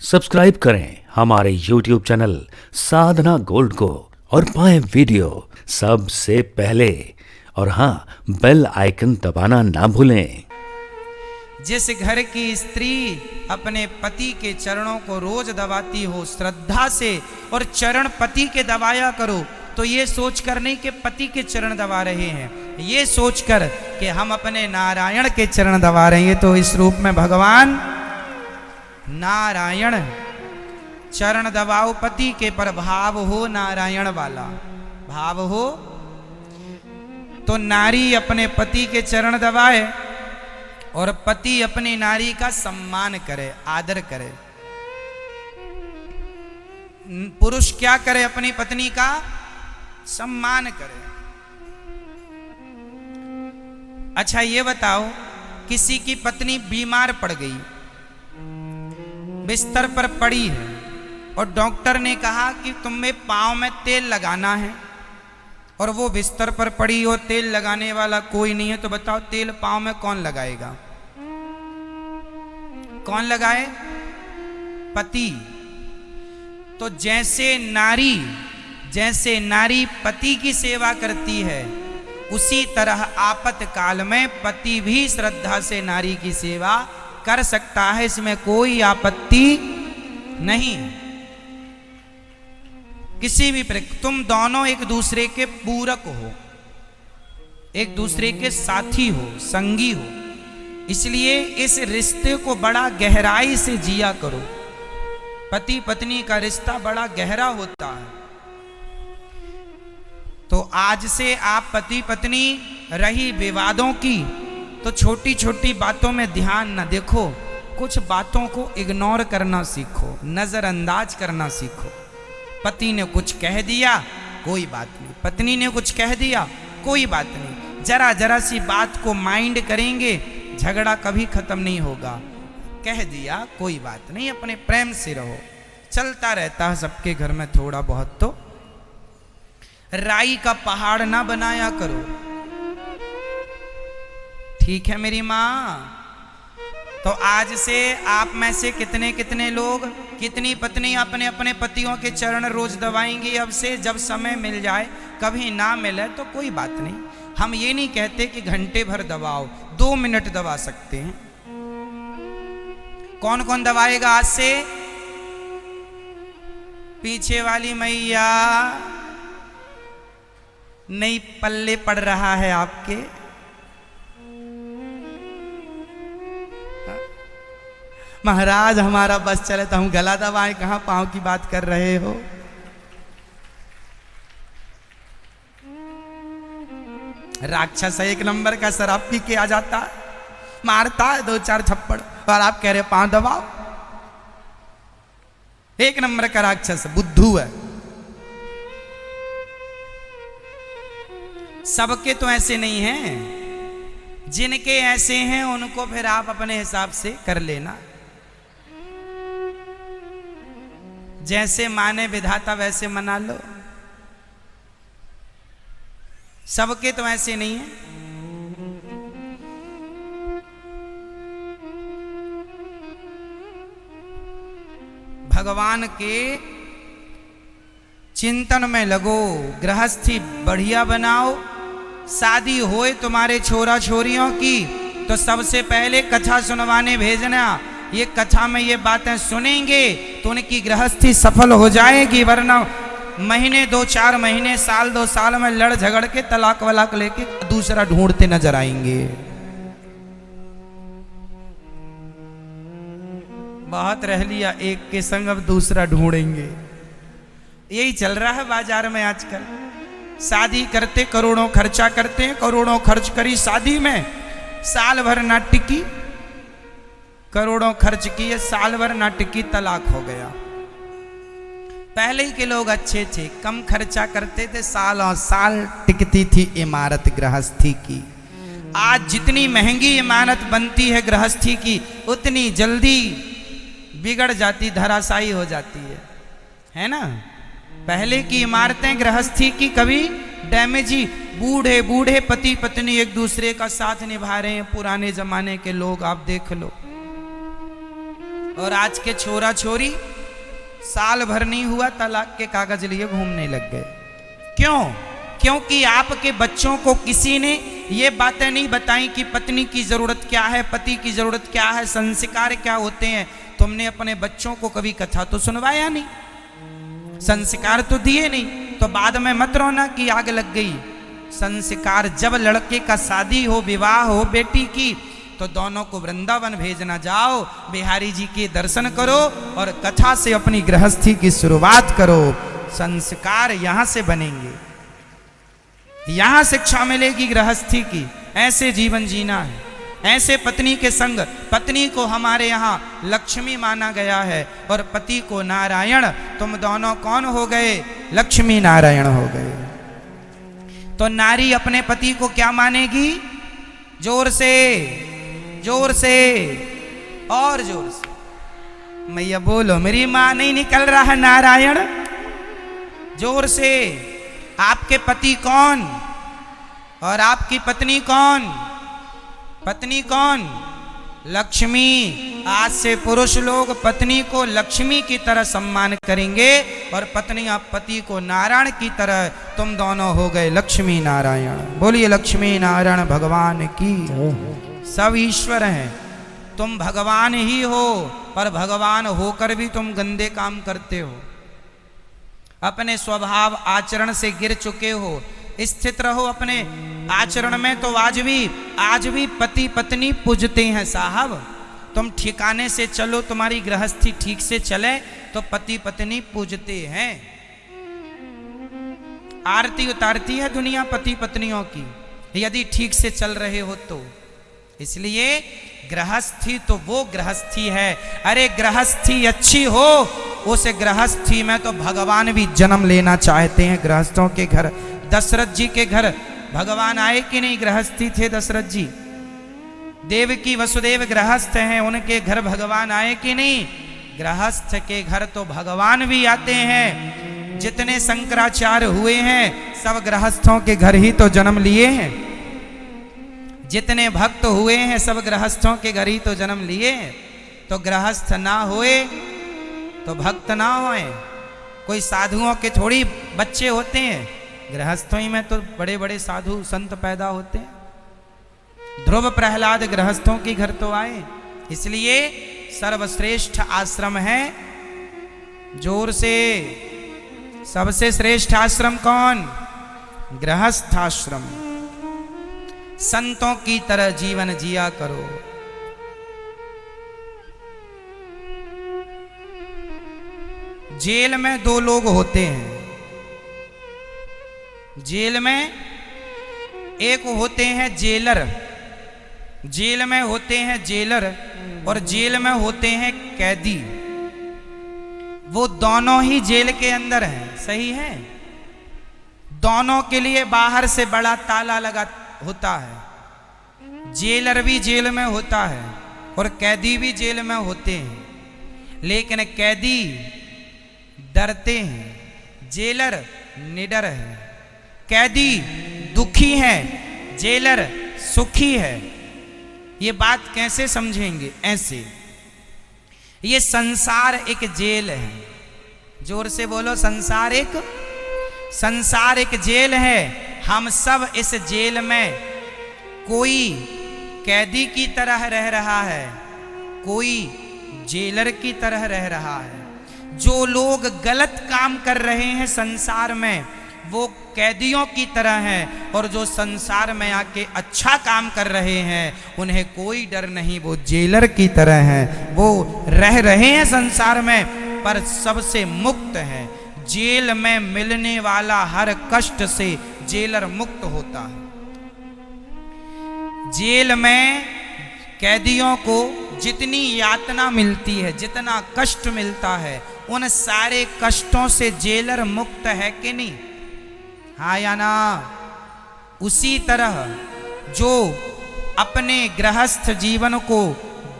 Subscribe करें हमारे YouTube channel साधना gold को और पाएं वीडियो सबसे पहले। और हाँ, बेल आइकन दबाना ना भूलें। जिस घर की स्त्री अपने पति के चरणों को रोज दबाती हो श्रद्धा से, और चरण पति के दबाया करो, तो ये सोचकर नहीं कि पति के चरण दबा रहे हैं, ये सोचकर कि हम अपने नारायण के चरण दबा रहे हैं। तो इस रूप में भगवान नारायण चरण दबाओ पति के, पर भाव हो नारायण वाला, भाव हो तो नारी अपने पति के चरण दबाए और पति अपनी नारी का सम्मान करे, आदर करे। पुरुष क्या करे? अपनी पत्नी का सम्मान करे। अच्छा ये बताओ, किसी की पत्नी बीमार पड़ गई, बिस्तर पर पड़ी है, और डॉक्टर ने कहा कि तुम्हें पांव में तेल लगाना है, और वो बिस्तर पर पड़ी हो, तेल लगाने वाला कोई नहीं है, तो बताओ तेल पांव में कौन लगाएगा? कौन लगाए? पति। तो जैसे नारी पति की सेवा करती है, उसी तरह आपातकाल में पति भी श्रद्धा से नारी की सेवा कर सकता है, इसमें कोई आपत्ति नहीं। किसी भी प्रकार तुम दोनों एक दूसरे के पूरक हो, एक दूसरे के साथी हो, संगी हो, इसलिए इस रिश्ते को बड़ा गहराई से जिया करो। पति पत्नी का रिश्ता बड़ा गहरा होता है। तो आज से आप पति पत्नी रही विवादों की, तो छोटी छोटी बातों में ध्यान न देखो, कुछ बातों को इग्नोर करना सीखो, नजरअंदाज करना सीखो। पति ने कुछ कह दिया, कोई बात नहीं, पत्नी ने कुछ कह दिया, कोई बात नहीं, जरा जरा सी बात को माइंड करेंगे, झगड़ा कभी खत्म नहीं होगा। कह दिया कोई बात नहीं, अपने प्रेम से रहो, चलता रहता है सबके घर में थोड़ा बहुत। तो राई का पहाड़ ना बनाया करो, ठीक है मेरी माँ? तो आज से आप में से कितने कितने लोग, कितनी पत्नी अपने अपने पतियों के चरण रोज दबाएंगी अब से, जब समय मिल जाए। कभी ना मिले तो कोई बात नहीं, हम ये नहीं कहते कि घंटे भर दबाओ, 2 मिनट दबा सकते हैं। कौन कौन दबाएगा आज से? पीछे वाली मैया, नहीं पल्ले पड़ रहा है आपके? महाराज हमारा बस चले तो हम गला दबाएं, कहां पांव की बात कर रहे हो? राक्षस एक नंबर का शराब पी के आ जाता है, मारता है 2-4 थप्पड़, और आप कह रहे पांव दबाओ। एक नंबर का राक्षस, बुद्धू है। सबके तो ऐसे नहीं हैं, जिनके ऐसे हैं उनको फिर आप अपने हिसाब से कर लेना। जैसे माने विधाता वैसे मना लो, सबके तो ऐसे नहीं है। भगवान के चिंतन में लगो, गृहस्थी बढ़िया बनाओ। शादी होए तुम्हारे छोरा छोरियों की, तो सबसे पहले कथा सुनवाने भेजना। ये कथा में ये बातें सुनेंगे तो उनकी गृहस्थी सफल हो जाएगी, वरना महीने 2-4 महीने, साल 2 साल में लड़ झगड़ के तलाक वलाक लेके दूसरा ढूंढते नजर आएंगे। बहुत रह लिया एक के संग, अब दूसरा ढूंढेंगे। यही चल रहा है बाजार में आजकल। शादी करते करोड़ों खर्चा करते हैं, करोड़ों खर्च करी शादी में, साल भर ना टिकी, करोड़ों खर्च किए, साल भर ना टिकी, तलाक हो गया। पहले ही के लोग अच्छे थे, कम खर्चा करते थे, सालों साल टिकती थी इमारत गृहस्थी की। आज जितनी महंगी इमारत बनती है गृहस्थी की, उतनी जल्दी बिगड़ जाती, धराशायी हो जाती है ना? पहले की इमारतें गृहस्थी की कभी डैमेज ही, बूढ़े बूढ़े पति पत्नी एक दूसरे का साथ निभा रहे हैं, पुराने जमाने के लोग आप देख लो। और आज के छोरा छोरी साल भर नहीं हुआ तलाक के कागज लिए घूमने लग गए। क्यों? क्योंकि आपके बच्चों को किसी ने ये बातें नहीं बताई कि पत्नी की जरूरत क्या है, पति की जरूरत क्या है, संस्कार क्या होते हैं। तुमने अपने बच्चों को कभी कथा तो सुनवाया नहीं, संस्कार तो दिए नहीं, तो बाद में मत रोना कि आग लग गई। संस्कार जब लड़के का शादी हो, विवाह हो बेटी की, तो दोनों को वृंदावन भेजना, जाओ बिहारी जी के दर्शन करो और कथा से अपनी गृहस्थी की शुरुआत करो। संस्कार यहां से बनेंगे, यहां शिक्षा मिलेगी गृहस्थी की। ऐसे जीवन जीना है, ऐसे पत्नी के संग। पत्नी को हमारे यहाँ लक्ष्मी माना गया है और पति को नारायण। तुम दोनों कौन हो गए? लक्ष्मी नारायण हो गए। तो नारी अपने पति को क्या मानेगी? जोर से, जोर से और जोर से। मैया बोलो, मेरी मां नहीं निकल रहा है नारायण? जोर से। आपके पति कौन और आपकी पत्नी कौन? पत्नी कौन? लक्ष्मी। आज से पुरुष लोग पत्नी को लक्ष्मी की तरह सम्मान करेंगे और पत्नियां पति को नारायण की तरह। तुम दोनों हो गए लक्ष्मी नारायण। बोलिए लक्ष्मी नारायण भगवान की। सब ईश्वर हैं, तुम भगवान ही हो, पर भगवान होकर भी तुम गंदे काम करते हो, अपने स्वभाव आचरण से गिर चुके हो। स्थित रहो अपने आचरण में। तो आज भी पति पत्नी पूजते हैं साहब। तुम ठिकाने से चलो, तुम्हारी गृहस्थी ठीक से चले तो पति पत्नी पूजते हैं। आरती उतारती है दुनिया पति पत्नियों की, यदि ठीक से चल रहे हो तो। इसलिए गृहस्थी तो वो गृहस्थी है। अरे गृहस्थी अच्छी हो, उस गृहस्थी में तो भगवान भी जन्म लेना चाहते हैं। गृहस्थों के घर, दशरथ जी के घर भगवान आए कि नहीं? गृहस्थी थे दशरथ जी। देवकी वसुदेव गृहस्थ हैं, उनके घर भगवान आए कि नहीं? गृहस्थ के घर तो भगवान भी आते हैं। जितने शंकराचार्य हुए हैं सब गृहस्थों के घर ही तो जन्म लिए हैं। जितने भक्त हुए हैं सब गृहस्थों के घर ही तो जन्म लिए हैं। तो गृहस्थ ना होए तो भक्त ना होए। कोई साधुओं के थोड़ी बच्चे होते हैं, गृहस्थों ही में तो बड़े बड़े साधु संत पैदा होते हैं। ध्रुव प्रहलाद गृहस्थों के घर तो आए। इसलिए सर्वश्रेष्ठ आश्रम है। जोर से, सबसे श्रेष्ठ आश्रम कौन? गृहस्थ आश्रम। संतों की तरह जीवन जिया करो। जेल में दो लोग होते हैं। जेल में एक होते हैं जेलर, जेल में होते हैं जेलर और जेल में होते हैं कैदी। वो दोनों ही जेल के अंदर हैं, सही है? दोनों के लिए बाहर से बड़ा ताला लगा होता है। जेलर भी जेल में होता है और कैदी भी जेल में होते हैं। लेकिन कैदी डरते हैं, जेलर निडर है। कैदी दुखी है, जेलर सुखी है। ये बात कैसे समझेंगे? ऐसे, ये संसार एक जेल है। जोर से बोलो, संसार एक जेल है। हम सब इस जेल में, कोई कैदी की तरह रह रहा है, कोई जेलर की तरह रह रहा है। जो लोग गलत काम कर रहे हैं संसार में वो कैदियों की तरह हैं, और जो संसार में आके अच्छा काम कर रहे हैं उन्हें कोई डर नहीं, वो जेलर की तरह हैं। वो रह रहे हैं संसार में पर सबसे मुक्त हैं। जेल में मिलने वाला हर कष्ट से जेलर मुक्त होता है। जेल में कैदियों को जितनी यातना मिलती है, जितना कष्ट मिलता है, उन सारे कष्टों से जेलर मुक्त है कि नहीं? हाँ या ना? उसी तरह जो अपने गृहस्थ जीवन को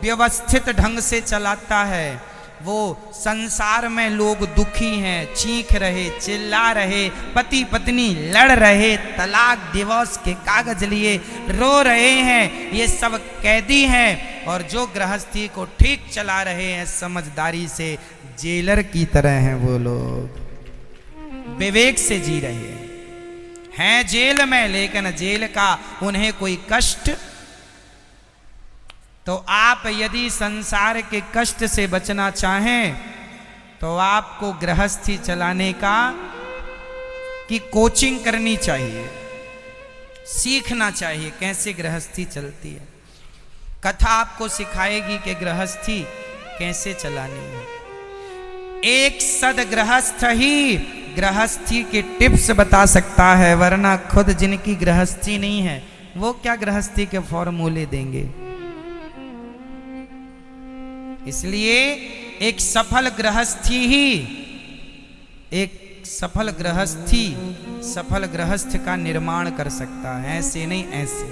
व्यवस्थित ढंग से चलाता है, वो संसार में लोग दुखी हैं, चीख रहे, चिल्ला रहे, पति पत्नी लड़ रहे, तलाक डिवोर्स के कागज लिए रो रहे हैं, ये सब कैदी हैं। और जो गृहस्थी को ठीक चला रहे हैं समझदारी से, जेलर की तरह हैं वो लोग, विवेक से जी रहे हैं जेल में, लेकिन जेल का उन्हें कोई कष्ट। तो आप यदि संसार के कष्ट से बचना चाहें तो आपको गृहस्थी चलाने की कोचिंग करनी चाहिए, सीखना चाहिए कैसे गृहस्थी चलती है। कथा आपको सिखाएगी कि गृहस्थी कैसे चलानी है। एक सदगृहस्थ ही गृहस्थी के टिप्स बता सकता है, वरना खुद जिनकी गृहस्थी नहीं है वो क्या गृहस्थी के फॉर्मूले देंगे। इसलिए एक सफल गृहस्थ का निर्माण कर सकता है, ऐसे नहीं ऐसे।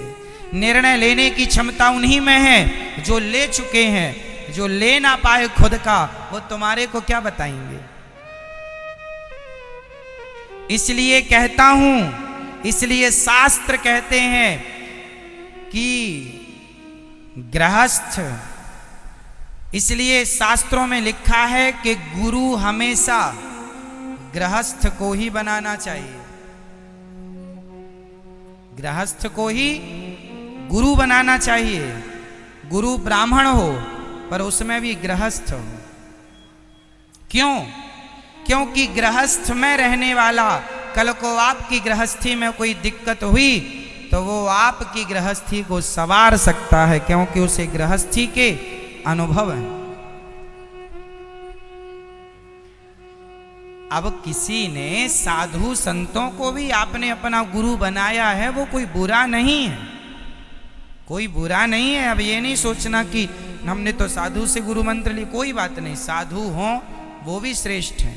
निर्णय लेने की क्षमता उन्हीं में है जो ले चुके हैं, जो ले ना पाए खुद का वो तुम्हारे को क्या बताएंगे। इसलिए कहता हूं, इसलिए शास्त्र कहते हैं कि गृहस्थ, इसलिए शास्त्रों में लिखा है कि गुरु हमेशा गृहस्थ को ही बनाना चाहिए, गृहस्थ को ही गुरु बनाना चाहिए। गुरु ब्राह्मण हो पर उसमें भी गृहस्थ हो। क्यों? क्योंकि गृहस्थ में रहने वाला कल को आपकी गृहस्थी में कोई दिक्कत हुई तो वो आपकी गृहस्थी को संवार सकता है, क्योंकि उसे गृहस्थी के अनुभव है। अब किसी ने साधु संतों को भी आपने अपना गुरु बनाया है, वो कोई बुरा नहीं है, कोई बुरा नहीं है। अब ये नहीं सोचना कि हमने तो साधु से गुरु मंत्र ली, कोई बात नहीं, साधु हो वो भी श्रेष्ठ है।